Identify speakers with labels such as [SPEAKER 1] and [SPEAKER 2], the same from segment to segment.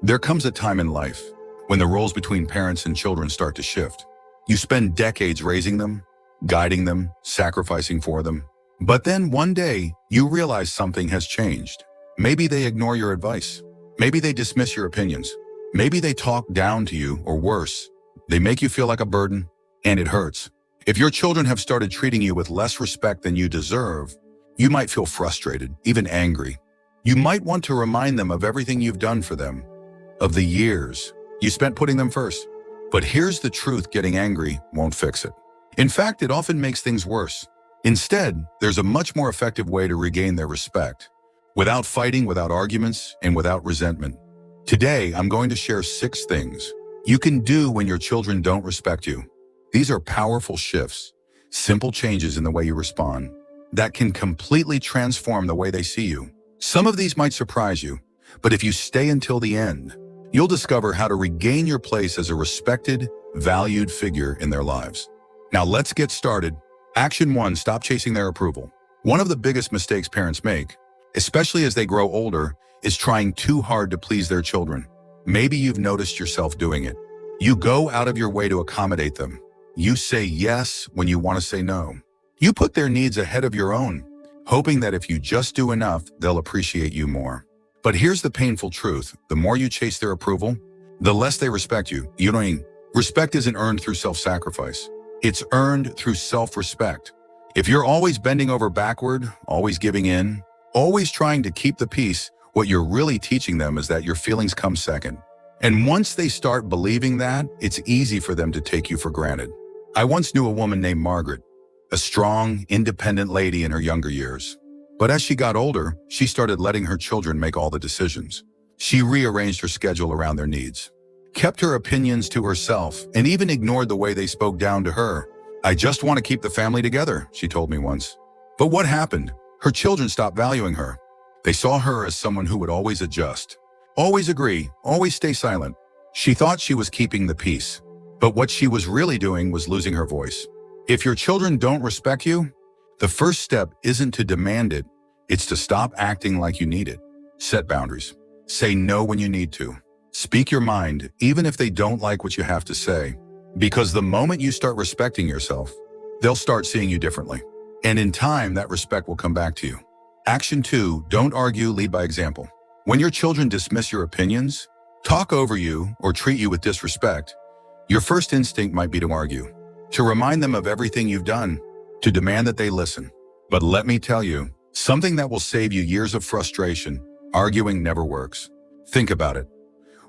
[SPEAKER 1] There comes a time in life when the roles between parents and children start to shift. You spend decades raising them, guiding them, sacrificing for them. But then one day, you realize something has changed. Maybe they ignore your advice. Maybe they dismiss your opinions. Maybe they talk down to you, or worse, they make you feel like a burden, and it hurts. If your children have started treating you with less respect than you deserve, you might feel frustrated, even angry. You might want to remind them of everything you've done for them, of the years you spent putting them first. But here's the truth: getting angry won't fix it. In fact, it often makes things worse. Instead, there's a much more effective way to regain their respect, without fighting, without arguments, and without resentment. Today, I'm going to share 6 things you can do when your children don't respect you. These are powerful shifts, simple changes in the way you respond, that can completely transform the way they see you. Some of these might surprise you, but if you stay until the end, you'll discover how to regain your place as a respected, valued figure in their lives. Now let's get started. Action 1, stop chasing their approval. One of the biggest mistakes parents make, especially as they grow older, is trying too hard to please their children. Maybe you've noticed yourself doing it. You go out of your way to accommodate them. You say yes when you want to say no. You put their needs ahead of your own, hoping that if you just do enough, they'll appreciate you more. But here's the painful truth: the more you chase their approval, the less they respect you. Respect isn't earned through self-sacrifice. It's earned through self-respect. If you're always bending over backward, always giving in, always trying to keep the peace, what you're really teaching them is that your feelings come second. And once they start believing that, it's easy for them to take you for granted. I once knew a woman named Margaret, a strong, independent lady in her younger years. But as she got older, she started letting her children make all the decisions. She rearranged her schedule around their needs, kept her opinions to herself, and even ignored the way they spoke down to her. "I just want to keep the family together," she told me once. But what happened? Her children stopped valuing her. They saw her as someone who would always adjust, always agree, always stay silent. She thought she was keeping the peace, but what she was really doing was losing her voice. If your children don't respect you, the first step isn't to demand it, it's to stop acting like you need it. Set boundaries. Say no when you need to. Speak your mind, even if they don't like what you have to say. Because the moment you start respecting yourself, they'll start seeing you differently. And in time, that respect will come back to you. Action 2, don't argue, lead by example. When your children dismiss your opinions, talk over you, or treat you with disrespect, your first instinct might be to argue, to remind them of everything you've done, to demand that they listen. But let me tell you, something that will save you years of frustration: arguing never works. Think about it.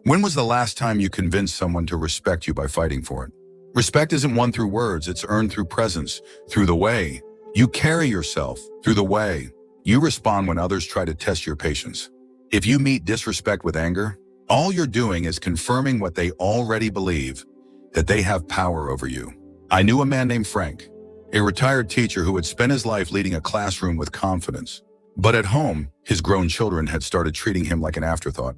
[SPEAKER 1] When was the last time you convinced someone to respect you by fighting for it? Respect isn't won through words, it's earned through presence, through the way you carry yourself, through the way you respond when others try to test your patience. If you meet disrespect with anger, all you're doing is confirming what they already believe, that they have power over you. I knew a man named Frank, a retired teacher who had spent his life leading a classroom with confidence. But at home, his grown children had started treating him like an afterthought.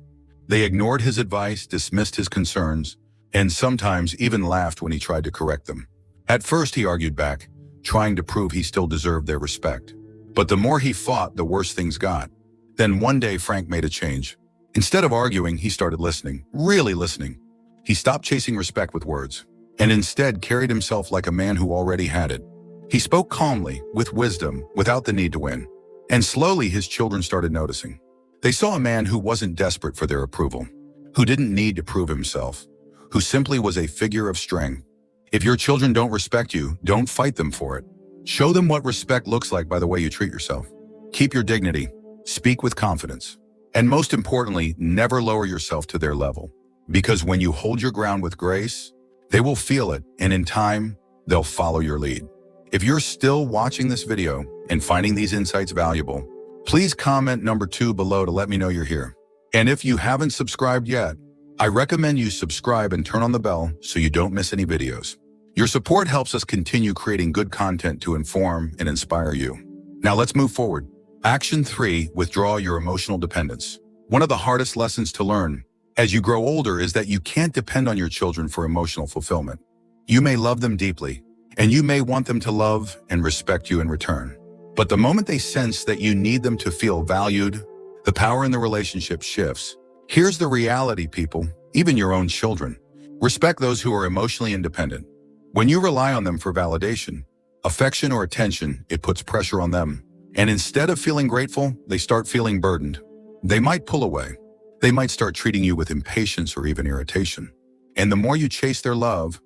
[SPEAKER 1] They ignored his advice, dismissed his concerns, and sometimes even laughed when he tried to correct them. At first, he argued back, trying to prove he still deserved their respect. But the more he fought, the worse things got. Then one day, Frank made a change. Instead of arguing, he started listening, really listening. He stopped chasing respect with words, and instead carried himself like a man who already had it. He spoke calmly, with wisdom, without the need to win. And slowly, his children started noticing. They saw a man who wasn't desperate for their approval, who didn't need to prove himself, who simply was a figure of strength. If your children don't respect you, don't fight them for it. Show them what respect looks like by the way you treat yourself. Keep your dignity, speak with confidence, and most importantly, never lower yourself to their level. Because when you hold your ground with grace, they will feel it, and in time, they'll follow your lead. If you're still watching this video and finding these insights valuable, please comment number 2 below to let me know you're here. And if you haven't subscribed yet, I recommend you subscribe and turn on the bell so you don't miss any videos. Your support helps us continue creating good content to inform and inspire you. Now let's move forward. Action 3, withdraw your emotional dependence. One of the hardest lessons to learn as you grow older is that you can't depend on your children for emotional fulfillment. You may love them deeply, and you may want them to love and respect you in return. But the moment they sense that you need them to feel valued, the power in the relationship shifts. Here's the reality, people, even your own children. Respect those who are emotionally independent. When you rely on them for validation, affection, or attention, it puts pressure on them. And instead of feeling grateful, they start feeling burdened. They might pull away. They might start treating you with impatience or even irritation. And the more you chase their love,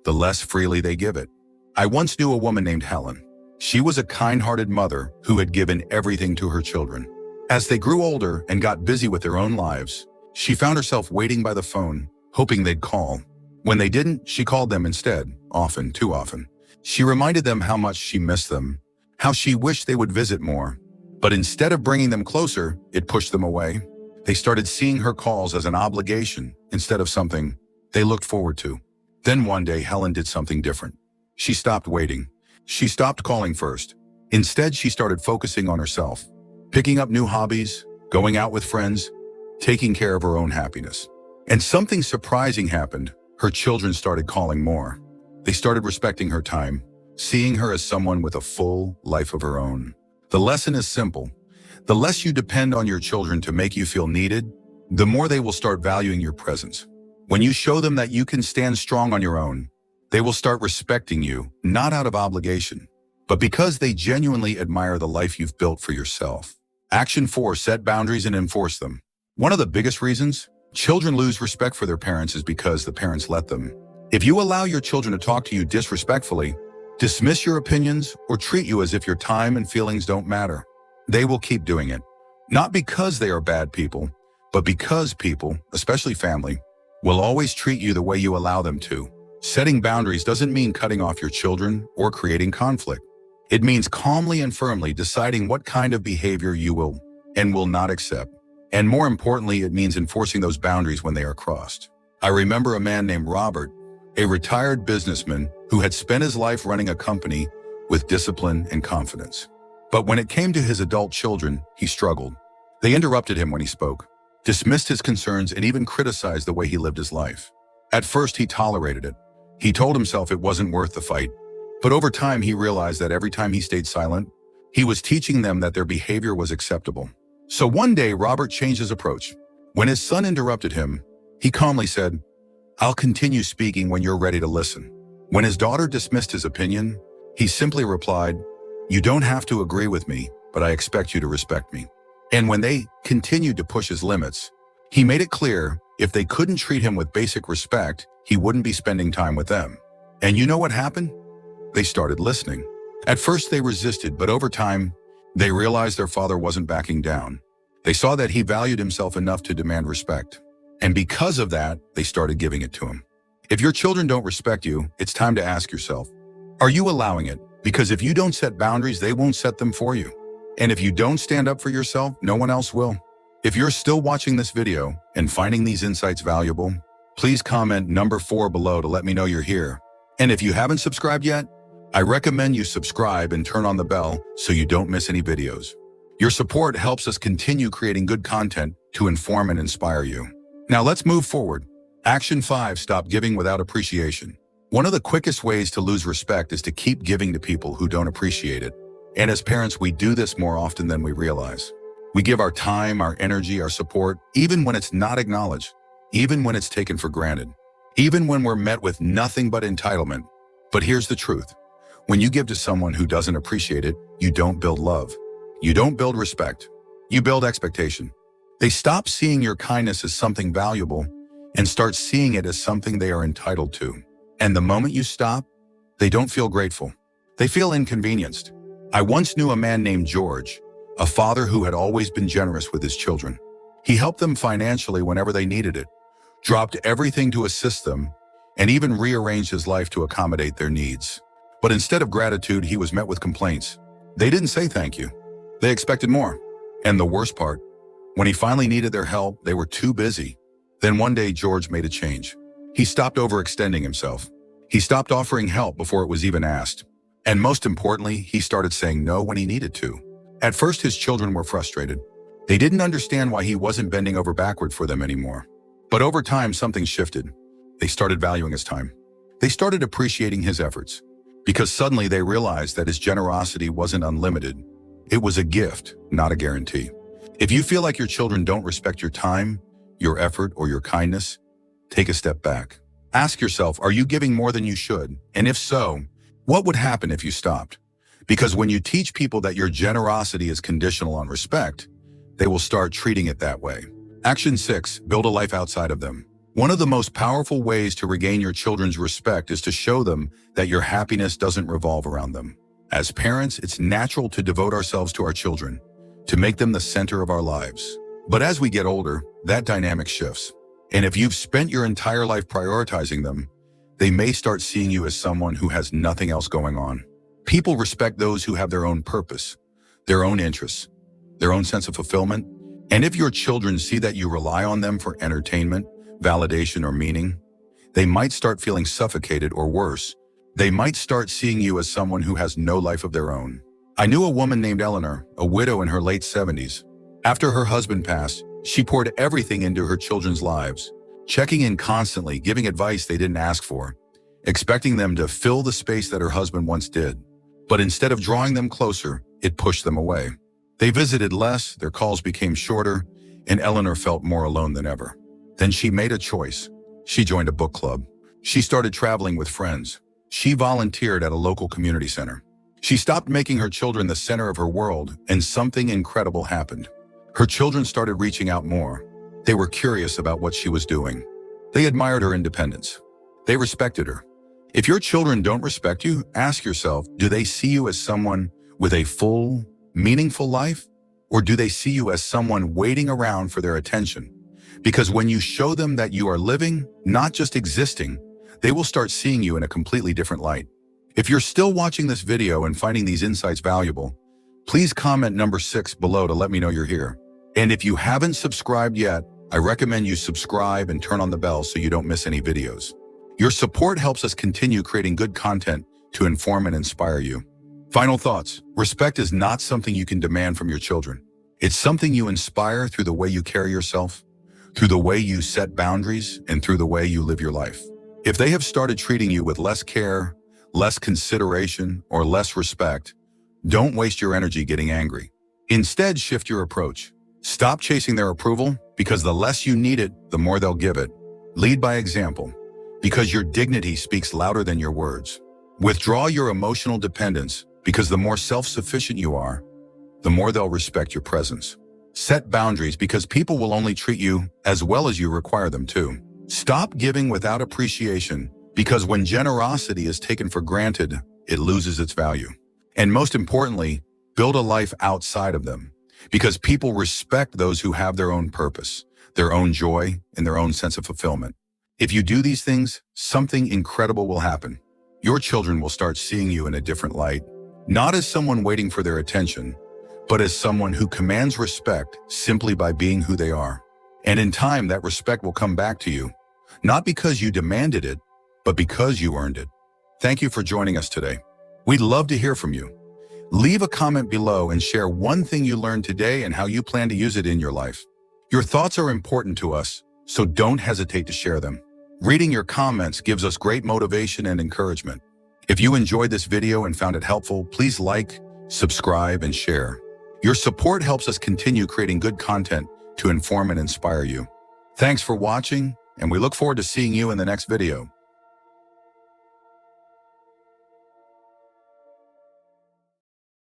[SPEAKER 1] the less freely they give it. I once knew a woman named Helen. She was a kind-hearted mother who had given everything to her children. As they grew older and got busy with their own lives, she found herself waiting by the phone, hoping they'd call. When they didn't, she called them instead, often, too often. She reminded them how much she missed them, how she wished they would visit more. But instead of bringing them closer, it pushed them away. They started seeing her calls as an obligation instead of something they looked forward to. Then one day, Helen did something different. She stopped waiting. She stopped calling first. Instead, she started focusing on herself, picking up new hobbies, going out with friends, taking care of her own happiness. And something surprising happened. Her children started calling more. They started respecting her time, seeing her as someone with a full life of her own. The lesson is simple. The less you depend on your children to make you feel needed, the more they will start valuing your presence. When you show them that you can stand strong on your own, they will start respecting you, not out of obligation, but because they genuinely admire the life you've built for yourself. Action 4, set boundaries and enforce them. One of the biggest reasons children lose respect for their parents is because the parents let them. If you allow your children to talk to you disrespectfully, dismiss your opinions, or treat you as if your time and feelings don't matter, they will keep doing it. Not because they are bad people, but because people, especially family, will always treat you the way you allow them to. Setting boundaries doesn't mean cutting off your children or creating conflict. It means calmly and firmly deciding what kind of behavior you will and will not accept. And more importantly, it means enforcing those boundaries when they are crossed. I remember a man named Robert, a retired businessman who had spent his life running a company with discipline and confidence. But when it came to his adult children, he struggled. They interrupted him when he spoke, dismissed his concerns, and even criticized the way he lived his life. At first, he tolerated it. He told himself it wasn't worth the fight. But over time, he realized that every time he stayed silent, he was teaching them that their behavior was acceptable. So one day, Robert changed his approach. When his son interrupted him, he calmly said, "I'll continue speaking when you're ready to listen." When his daughter dismissed his opinion, he simply replied, "You don't have to agree with me, but I expect you to respect me." And when they continued to push his limits, he made it clear if they couldn't treat him with basic respect, he wouldn't be spending time with them. And you know what happened? They started listening. At first they resisted, but over time, they realized their father wasn't backing down. They saw that he valued himself enough to demand respect. And because of that, they started giving it to him. If your children don't respect you, it's time to ask yourself, are you allowing it? Because if you don't set boundaries, they won't set them for you. And if you don't stand up for yourself, no one else will. If you're still watching this video and finding these insights valuable, please comment number 4 below to let me know you're here. And if you haven't subscribed yet, I recommend you subscribe and turn on the bell so you don't miss any videos. Your support helps us continue creating good content to inform and inspire you. Now let's move forward. Action 5, stop giving without appreciation. One of the quickest ways to lose respect is to keep giving to people who don't appreciate it. And as parents, we do this more often than we realize. We give our time, our energy, our support, even when it's not acknowledged, even when it's taken for granted, even when we're met with nothing but entitlement. But here's the truth. When you give to someone who doesn't appreciate it, you don't build love. You don't build respect. You build expectation. They stop seeing your kindness as something valuable and start seeing it as something they are entitled to. And the moment you stop, they don't feel grateful. They feel inconvenienced. I once knew a man named George, a father who had always been generous with his children. He helped them financially whenever they needed it, dropped everything to assist them, and even rearranged his life to accommodate their needs. But instead of gratitude, he was met with complaints. They didn't say thank you. They expected more. And the worst part, when he finally needed their help, they were too busy. Then one day, George made a change. He stopped overextending himself. He stopped offering help before it was even asked. And most importantly, he started saying no when he needed to. At first, his children were frustrated. They didn't understand why he wasn't bending over backward for them anymore. But over time, something shifted. They started valuing his time. They started appreciating his efforts. Because suddenly they realized that his generosity wasn't unlimited. It was a gift, not a guarantee. If you feel like your children don't respect your time, your effort, or your kindness, take a step back. Ask yourself, are you giving more than you should? And if so, what would happen if you stopped? Because when you teach people that your generosity is conditional on respect, they will start treating it that way. Action 6, build a life outside of them. One of the most powerful ways to regain your children's respect is to show them that your happiness doesn't revolve around them. As parents, it's natural to devote ourselves to our children, to make them the center of our lives. But as we get older, that dynamic shifts. And if you've spent your entire life prioritizing them, they may start seeing you as someone who has nothing else going on. People respect those who have their own purpose, their own interests, their own sense of fulfillment. And if your children see that you rely on them for entertainment, validation, or meaning, they might start feeling suffocated, or worse, they might start seeing you as someone who has no life of their own. I knew a woman named Eleanor, a widow in her late 70s. After her husband passed, she poured everything into her children's lives, checking in constantly, giving advice they didn't ask for, expecting them to fill the space that her husband once did. But instead of drawing them closer, it pushed them away. They visited less, their calls became shorter, and Eleanor felt more alone than ever. Then she made a choice. She joined a book club. She started traveling with friends. She volunteered at a local community center. She stopped making her children the center of her world, and something incredible happened. Her children started reaching out more. They were curious about what she was doing. They admired her independence. They respected her. If your children don't respect you, ask yourself, do they see you as someone with a full, meaningful life? Or do they see you as someone waiting around for their attention? Because when you show them that you are living, not just existing, they will start seeing you in a completely different light. If you're still watching this video and finding these insights valuable, please comment number 6 below to let me know you're here. And if you haven't subscribed yet, I recommend you subscribe and turn on the bell so you don't miss any videos. Your support helps us continue creating good content to inform and inspire you. Final thoughts. Respect is not something you can demand from your children. It's something you inspire through the way you carry yourself, through the way you set boundaries, and through the way you live your life. If they have started treating you with less care, less consideration, or less respect, don't waste your energy getting angry. Instead, shift your approach. Stop chasing their approval, because the less you need it, the more they'll give it. Lead by example, because your dignity speaks louder than your words. Withdraw your emotional dependence, because the more self-sufficient you are, the more they'll respect your presence. Set boundaries, because people will only treat you as well as you require them to. Stop giving without appreciation, because when generosity is taken for granted, it loses its value. And most importantly, build a life outside of them, because people respect those who have their own purpose, their own joy, and their own sense of fulfillment. If you do these things, something incredible will happen. Your children will start seeing you in a different light, not as someone waiting for their attention, but as someone who commands respect simply by being who they are. And in time, that respect will come back to you, not because you demanded it, but because you earned it. Thank you for joining us today. We'd love to hear from you. Leave a comment below and share one thing you learned today and how you plan to use it in your life. Your thoughts are important to us, so don't hesitate to share them. Reading your comments gives us great motivation and encouragement. If you enjoyed this video and found it helpful, please like, subscribe, and share. Your support helps us continue creating good content to inform and inspire you. Thanks for watching, and we look forward to seeing you in the next video.